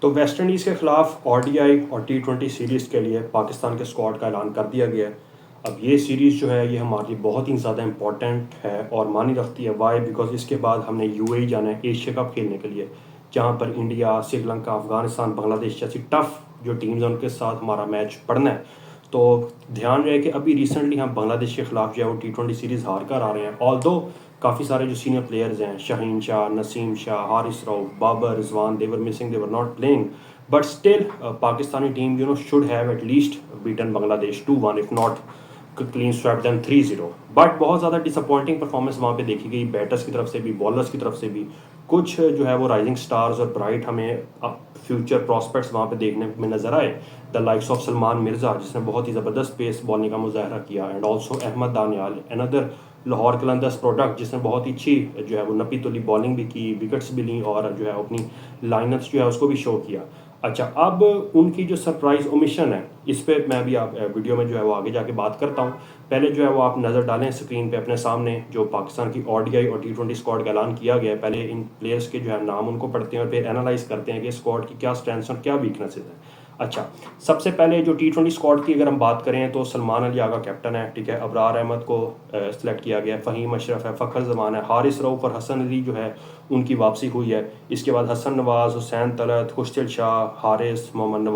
तो West Indies के ख़िलाफ़ ओडीआई और टी20 सीरीज़ के लिए पाकिस्तान के स्क्वाड का ऐलान कर दिया गया है। अब ये सीरीज़ जो है ये हमारे लिए बहुत ही ज़्यादा इम्पॉर्टेंट है और मानी रखती है। वाई? बिकॉज इसके बाद हमने यूएई जाना है एशिया कप खेलने के लिए, जहाँ पर इंडिया, श्रीलंका, अफगानिस्तान, बांग्लादेश जैसी टफ जो टीम्स हैं उनके साथ हमारा मैच पड़ना है। तो ध्यान रहे कि अभी रिसेंटली हम बांग्लादेश के खिलाफ जो है वो टी20 सीरीज़ हार कर आ रहे हैं। ऑल्दो काफ़ी सारे जो सीनियर प्लेयर्स हैं, Shaheen Shah, Naseem Shah, Haris Rauf, Babar Rizwan, they're missing, they're not playing, but still Pakistani team should have at least beaten Bangladesh 2-1 if not clean sweep them 3-0। But बहुत ज़्यादा डिसअपॉइंटिंग परफॉर्मेंस वहाँ पे देखी गई, बैटर्स की तरफ से भी, बॉलर्स की तरफ से भी। कुछ जो है वो राइजिंग स्टार्स और ब्राइट हमें फ्यूचर प्रॉस्पेक्ट्स वहाँ पे देखने में नजर आए। The likes of Salman Mirza, जिसने बहुत ही ज़बरदस्त पेस बॉलिंग का मुजाहरा किया, and also Ahmed Daniyal, another Lahore Qalandars product, जिसने बहुत ही अच्छी जो है वो नपी तुली बॉलिंग भी की, विकेट्स भी ली और जो है अपनी लाइनअप्स जो है उसको भी शो किया। अच्छा, अब उनकी जो सरप्राइज ओमिशन है, इस पर मैं भी आप वीडियो में जो है वो आगे जाके बात करता हूँ। पहले जो है वो आप नज़र डालें स्क्रीन पे अपने सामने जो पाकिस्तान की ओडीआई और टी20 स्क्वाड का ऐलान किया गया है। पहले इन प्लेयर्स के जो है नाम उनको पढ़ते हैं और फिर एनालाइज करते हैं कि स्क्वाड की क्या स्ट्रेंथ्स और क्या वीकनेसेस हैं। अच्छा, सबसे पहले जो टी20 स्क्वाड की अगर हम बात करें तो सलमान अली आगा कैप्टन है, ठीक है। अबरार अहमद को सिलेक्ट किया गया है, फ़हीम अशरफ है, फ़खर जमान है, हारिस रऊफ और हसन अली जो है उनकी वापसी हुई है। इसके बाद हसन नवाज़, हुसैन तलत, खुशदिल शाह, हारिस, मोहम्मद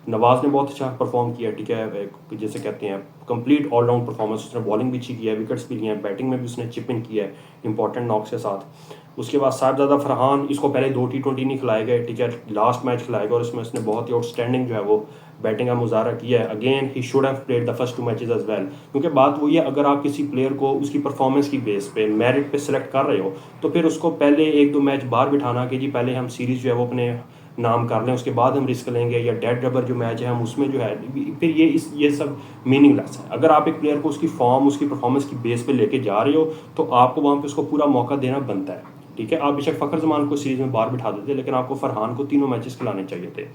नवाज़ ने बहुत अच्छा परफॉर्म किया, ठीक है। जैसे कहते हैं कंप्लीट ऑलराउंड परफॉर्मेंस, उसने बॉलिंग भी अच्छी की है, विकेट्स भी लिए हैं, बैटिंग में भी उसने चिप इन किया है इंपॉर्टेंट नॉक्स के साथ। उसके बाद साहिबजादा फरहान, इसको पहले 2 टी20 नहीं खिलाए गए, ठीक है, लास्ट मैच खिलाएगा और उसमें उसने बहुत ही आउटस्टैंडिंग जो है वो बैटिंग का मुजाहरा किया है। Again he should have played the first 2 matches as well, क्योंकि बात वही है, अगर आप किसी प्लेयर को उसकी परफॉर्मेंस की बेस पे मेरिट पे सिलेक्ट कर रहे हो तो फिर उसको पहले 1-2 मैच बाहर बिठाना कि जी पहले हम सीरीज़ जो है वो अपने नाम कर लें, उसके बाद हम रिस्क लेंगे, या डेड रबर जो मैच है हम उसमें जो है, फिर ये सब मीनिंगलेस है। अगर आप एक प्लेयर को उसकी फॉर्म, उसकी परफॉर्मेंस की बेस पे लेके जा रहे हो तो आपको वहाँ पे उसको पूरा मौका देना बनता है, ठीक है। आप बेशक फ़खर जमान को सीरीज़ में बाहर बिठा देते, लेकिन आपको फरहान को 3 मैचेस खिलाने चाहिए थे।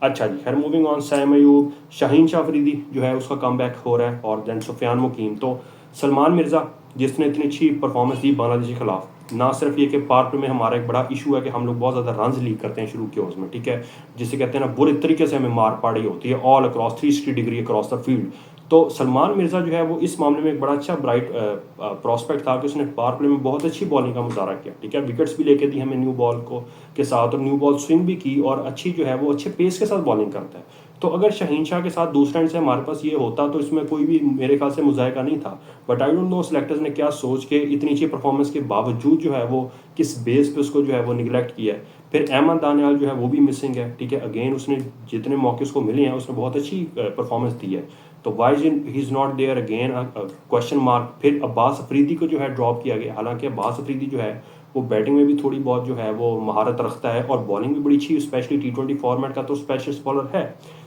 अच्छा जी, खैर moving on, Sam Ayub, Shaheen Shah Afridi जो है उसका कम हो रहा है, और देन सुफियान मुकीम। तो सलमान मिर्ज़ा, जिसने इतनी अच्छी परफॉर्मेंस दी बांग्लादेश के खिलाफ, ना सिर्फ ये कि पार्क में हमारा एक बड़ा इशू है कि हम लोग बहुत ज़्यादा रन लीक करते हैं शुरू के ओवर्स में, ठीक है, जिसे कहते हैं ना बुरे तरीके से हमें मार पड़ी होती है all across 360 degree across the field. तो सलमान मिर्ज़ा जो है वो इस मामले में एक बड़ा अच्छा ब्राइट प्रॉस्पेक्ट था कि उसने पावर प्ले में बहुत अच्छी बॉलिंग का मुजाहरा किया, ठीक है, विकेट्स भी लेके दी हमें न्यू बॉल को के साथ, और न्यू बॉल स्विंग भी की, और अच्छी जो है वो अच्छे पेस के साथ बॉलिंग करता है। तो अगर शाहीन शाह के साथ दूसरे एंड से हमारे पास ये होता तो इसमें कोई भी मेरे ख्याल से मुजायका नहीं था। But I don't know selectors ने क्या सोच के इतनी अच्छी परफॉर्मेंस के बावजूद जो है वो किस बेस पे उसको जो है वो निगलेक्ट किया है। फिर अहमद दानियाल जो है वो भी मिसिंग है, ठीक है। अगेन उसने जितने मौके उसको मिले हैं उसने बहुत अच्छी परफॉर्मेंस दी है, तो why he is not there again question mark. फिर अब्बास अफरीदी को जो है ड्रॉप किया गया, हालांकि अब्बास अफरीदी जो है वो बैटिंग में भी थोड़ी बहुत जो है वो महारत रखता है और बॉलिंग भी बड़ी अच्छी, स्पेशली टी20 फॉर्मेट का तो स्पेशलिस्ट बॉलर है,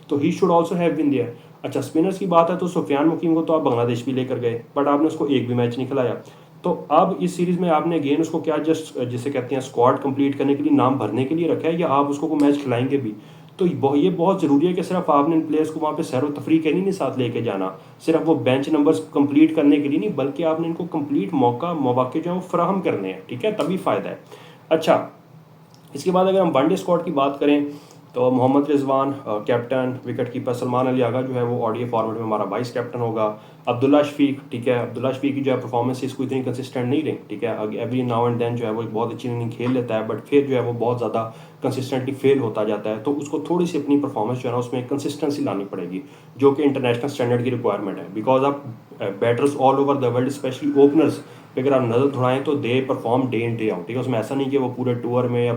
तो he should also have been there. अच्छा, स्पिनर्स की बात है तो सुफियान मुकीम को तो आप बांग्लादेश भी लेकर गए, बट आपने उसको एक भी मैच नहीं खिलाया। तो अब इस सीरीज़ में आपने अगेन उसको क्या जस्ट जिसे कहते हैं स्क्वाड कंप्लीट करने के लिए, नाम भरने के लिए रखा है, या आप उसको कोई मैच खिलाएंगे भी? तो ये बहुत ज़रूरी है कि सिर्फ आपने इन प्लेयर्स को वहाँ पे सैर व तफरी के नहीं साथ लेके जाना, सिर्फ वो बेंच नंबर्स कंप्लीट करने के लिए नहीं, बल्कि आपने इनको कंप्लीट मौके जो है वो फराहम करने हैं, ठीक है, तभी फ़ायदा है। अच्छा, इसके बाद अगर हम वनडे स्क्वाड की बात करें तो Mohammad Rizwan captain, wicket keeper Salman Ali Agha जो है वो ओडीआई फॉर्मेट में हमारा वाइस कैप्टन होगा। अब्दुल्ला शफीक, ठीक है, अब्दुल्ला शफीक की जो है परफॉर्मेंस इसको इतनी कंसिस्टेंट नहीं रही, ठीक है, एवरी नाउ एंड देन जो है वो एक बहुत अच्छी इनिंग खेल लेता है, बट फिर जो है वो बहुत ज़्यादा कंसिस्टेंटली फेल होता जाता है, तो उसको थोड़ी सी अपनी परफॉर्मेंस जो है ना उसमें कंसिस्टेंसी लानी पड़ेगी, जो कि इंटरनेशनल स्टैंडर्ड की रिक्वायरमेंट है। बिकॉज आप batters all over the world, specially openers पे अगर आप नज़र दौड़ाएं तो they perform day in day out, ठीक है। उसमें ऐसा नहीं कि वो पूरे टूर में या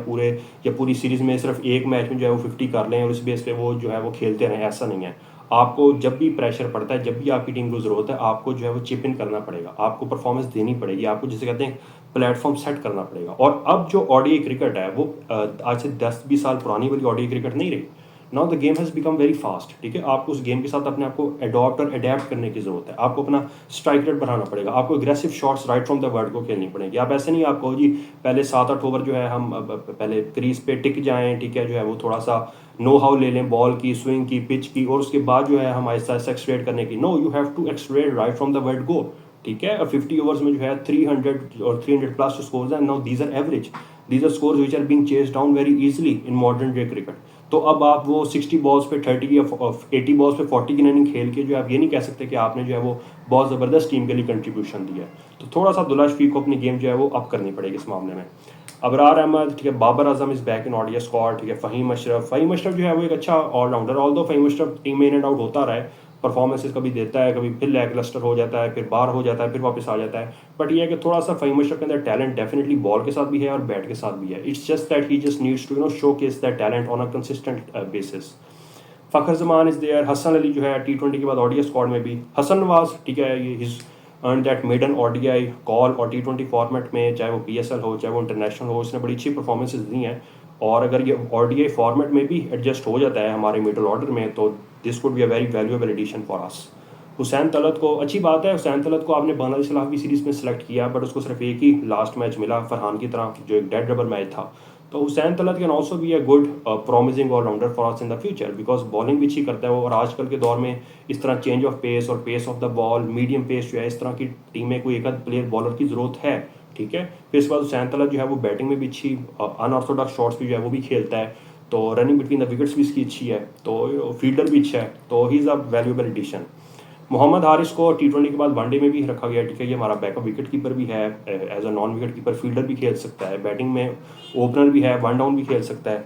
पूरी सीरीज़ में सिर्फ एक मैच में जो है वो 50 कर लें और उस बेस पे वो जो है वो खेलते रहें, ऐसा नहीं है। आपको जब भी प्रेशर पड़ता है, जब भी आपकी टीम को ज़रूरत है, आपको जो है वो चिप इन करना पड़ेगा, आपको परफॉर्मेंस देनी पड़ेगी, आपको जिसे कहते हैं प्लेटफॉर्म सेट करना पड़ेगा। और अब जो ओडीआई क्रिकेट है वो आज से 10-20 साल पुरानी वाली ओडीआई क्रिकेट नहीं रही। Now the game has become very fast, ठीक है। आपको उस गेम के साथ अपने आप को अडॉप्ट और अडेप्ट करने की ज़रूरत है, आपको अपना स्ट्राइक रेट बढ़ाना पड़ेगा, आपको aggressive shots right from the word को खेलनी पड़ेगी। आप ऐसे नहीं, आपको जी पहले 7-8 ओवर जो है हम पहले क्रीज पे टिक जाएं, ठीक है, जो है वो थोड़ा सा नो हाउ ले लें बॉल की, स्विंग की, पिच की, और उसके बाद जो है हम आहिस्ता आहिस्ता एक्सट्रेट करने की। No, you have to extract right from the word go, ठीक है। 50 ओवर्स में जो है 300 और 300 प्लस स्कोर्स हैं। Now these are average, these are scores which are being chased down very easily in modern day cricket. तो अब आप वो 60 बॉल्स पे 30 या 80 बॉल्स पे 40 की इनिंग खेल के जो आप ये नहीं कह सकते कि आपने जो है वो बहुत ज़बरदस्त टीम के लिए कंट्रीब्यूशन दिया है। तो थोड़ा सा अब्दुल्ला शफीक को अपनी गेम जो है वो अप करनी पड़ेगी इस मामले में। अबरार अहमद, ठीक है, Babar Azam is back in ODI squad, ठीक है, फ़हीम अशरफ जो है वो एक अच्छा allrounder, although Faheem Ashraf team में इन एंड आउट होता रहा है, परफॉर्मेंसेस कभी देता है, कभी फिर लैक लस्टर हो जाता है, फिर बाहर हो जाता है, फिर वापस आ जाता है। बट ये है कि थोड़ा सा फ़हीम अशरफ के अंदर टैलेंट डेफिनेटली बॉल के साथ भी है और बैट के साथ भी है। It's just that he just needs to showcase that talent on a consistent basis. Fakhar Zaman is there, Hassan Ali जो है T20 के बाद ओडीआई स्क्वाड में भी, हसन नवाज, ठीक है, ये he's earn that maiden ODI call और T20 फॉर्मेट में, चाहे वो PSL हो चाहे वो इंटरनेशनल हो, इसने बड़ी अच्छी परफॉर्मेंसेज दी हैं। और अगर ये ओडीआई फॉर्मेट में भी एडजस्ट हो जाता है हमारे मिडल ऑर्डर में, तो this would be a very valuable addition for us. Hussain Talat को, अच्छी बात है, हुसैन तलत को आपने बांग्लादेश खिलाफ भी सीरीज़ में सेलेक्ट किया, बट उसको सिर्फ एक ही लास्ट मैच मिला फरहान की तरह, जो एक डेड रबर मैच था। तो Hussain Talat can also be a good promising allrounder for us in the future, because bowling भी अच्छी करता है वो। और आजकल के दौर में इस तरह चेंज ऑफ पेस और pace of the ball, medium pace जो है, इस तरह की टीम में कोई एक आध प्लेयर बॉलर की ज़रूरत है, ठीक है। फिर इसके बाद हुसैन तलत जो है वो बैटिंग में भी अच्छी, अनऑर्थोडॉक्स शॉट्स भी जो है वो भी खेलता है, तो रनिंग बिटवीन द विकेट्स भी इसकी अच्छी है, तो फील्डर भी अच्छा है, तो he is a valuable addition. Mohammad Haris को T20 के बाद वनडे में भी रखा गया, ठीक है, ये हमारा बैकअप विकेट कीपर भी है, as a non wicket keeper fielder भी खेल सकता है, बैटिंग में ओपनर भी है, वन डाउन भी खेल सकता है।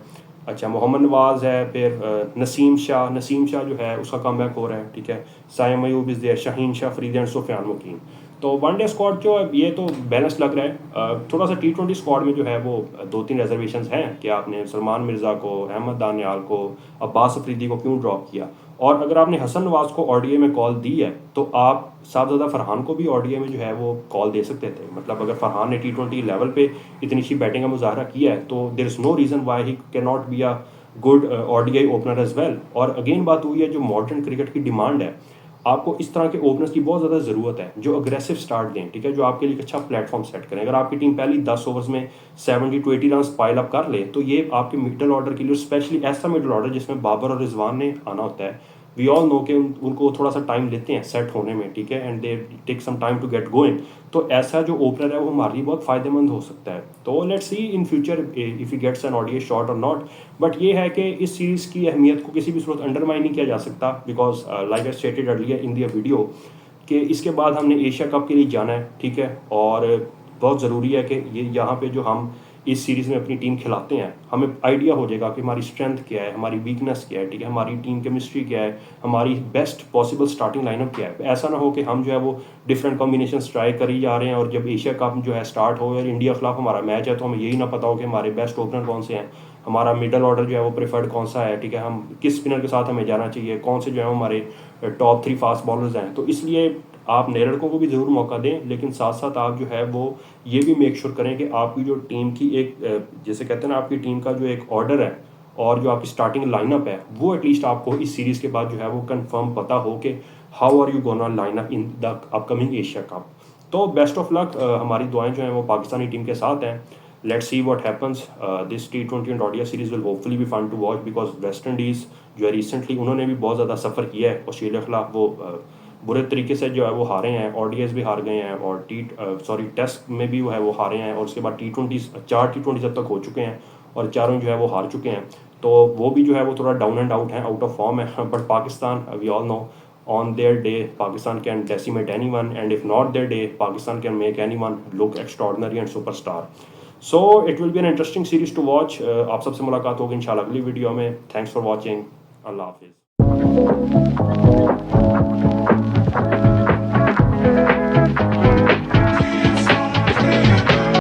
अच्छा, मोहम्मद नवाज है, फिर नसीम शाह जो है उसका कम बैक हो रहा है, ठीक है, Saim Ayub is there, Shaheen Shah Farid and Sufiyan Muqeem. तो वनडे स्क्वाड जो है ये तो बैलेंस लग रहा है। थोड़ा सा T20 स्क्वाड में जो है वो 2-3 रिजर्वेशन हैं कि आपने सलमान मिर्ज़ा को, अहमद दानियाल को, अब्बास अफरीदी को क्यों ड्रॉप किया। और अगर आपने हसन नवाज को ओडीआई में कॉल दी है, तो आप साहबजादा फरहान को भी ओडीआई में जो है वो कॉल दे सकते थे। मतलब अगर फरहान ने T20 लेवल पे इतनी अच्छी बैटिंग का मुजाहरा किया है, तो there is no reason why he can not be a good ODI opener as well. और अगेन बात हुई है, जो मॉडर्न क्रिकेट की डिमांड है, आपको इस तरह के ओपनर्स की बहुत ज़्यादा ज़रूरत है जो अग्रेसिव स्टार्ट दें, ठीक है, जो आपके लिए एक अच्छा प्लेटफॉर्म सेट करें। अगर आपकी टीम पहली 10 ओवर्स में 70 to 80 रन पाइल अप कर ले, तो ये आपके मिडल ऑर्डर के लिए, स्पेशली ऐसा मिडल ऑर्डर जिसमें बाबर और रिजवान ने आना होता है, वी ऑल नो कि उनको थोड़ा सा टाइम लेते हैं सेट होने में, ठीक है, and they take some time to get going. तो ऐसा जो ओपनर है वो हमारे लिए बहुत फ़ायदेमंद हो सकता है। तो let's see in future if he gets an ODI shot और नॉट। बट ये है कि इस सीरीज़ की अहमियत को किसी भी सूरत अंडरमाइन नहीं किया जा सकता, because like I stated earlier in the video कि इसके बाद हमने एशिया कप के लिए जाना है, ठीक है, और बहुत ज़रूरी है कि ये यहाँ पे जो हम इस सीरीज़ में अपनी टीम खिलाते हैं, हमें आइडिया हो जाएगा कि हमारी स्ट्रेंथ क्या है, हमारी वीकनेस क्या है, ठीक है, हमारी टीम केमिस्ट्री क्या है, हमारी बेस्ट पॉसिबल स्टार्टिंग लाइनअप क्या है। ऐसा ना हो कि हम जो है वो डिफरेंट कॉम्बिनेशन ट्राई कर ही जा रहे हैं, और जब एशिया कप जो है स्टार्ट हो और इंडिया के खिलाफ हमारा मैच है, तो हमें यही ना पता हो कि हमारे बेस्ट ओपनर कौन से हैं, हमारा मिडल ऑर्डर जो है वो प्रेफर्ड कौन सा है, ठीक है, हम किस स्पिनर के साथ हमें जाना चाहिए, कौन से जो है हमारे टॉप 3 फास्ट बॉलर्स हैं। तो इसलिए आप नए लड़कों को भी ज़रूर मौका दें, लेकिन साथ साथ आप जो है वो ये भी मेक श्योर करें कि आपकी जो टीम की एक जैसे कहते हैं ना, आपकी टीम का जो एक ऑर्डर है और जो आपकी स्टार्टिंग लाइनअप है, वो एटलीस्ट आपको इस सीरीज़ के बाद जो है वो कंफर्म पता हो कि how are you gonna line up in the upcoming Asia cup. तो बेस्ट ऑफ लक, हमारी दुआएं जो हैं वो पाकिस्तानी टीम के साथ हैं। Let's see what happens. This T20 and ODI series will hopefully be fun to watch, because West Indies जो है रिसेंटली उन्होंने भी बहुत ज़्यादा सफ़र किया है ऑस्ट्रेलिया के खिलाफ, वो बुरे तरीके से जो है वो हारे हैं, ओडीआईज भी हार गए हैं, और टेस्ट में भी वो है वो हारे हैं, और उसके बाद T20 4 T20 जब तक हो चुके हैं और चारों जो है वो हार चुके हैं। तो वो भी जो है वो थोड़ा डाउन एंड आउट है, आउट ऑफ फॉर्म है। But Pakistan, we all know, on their day Pakistan can decimate anyone, and if not their day, Pakistan can make anyone look extraordinary and superstar. So it will be an interesting series to watch. आप सबसे मुलाकात होगी इंशाल्लाह अगली video में। Thanks for watching. अल्लाह हाफिज़।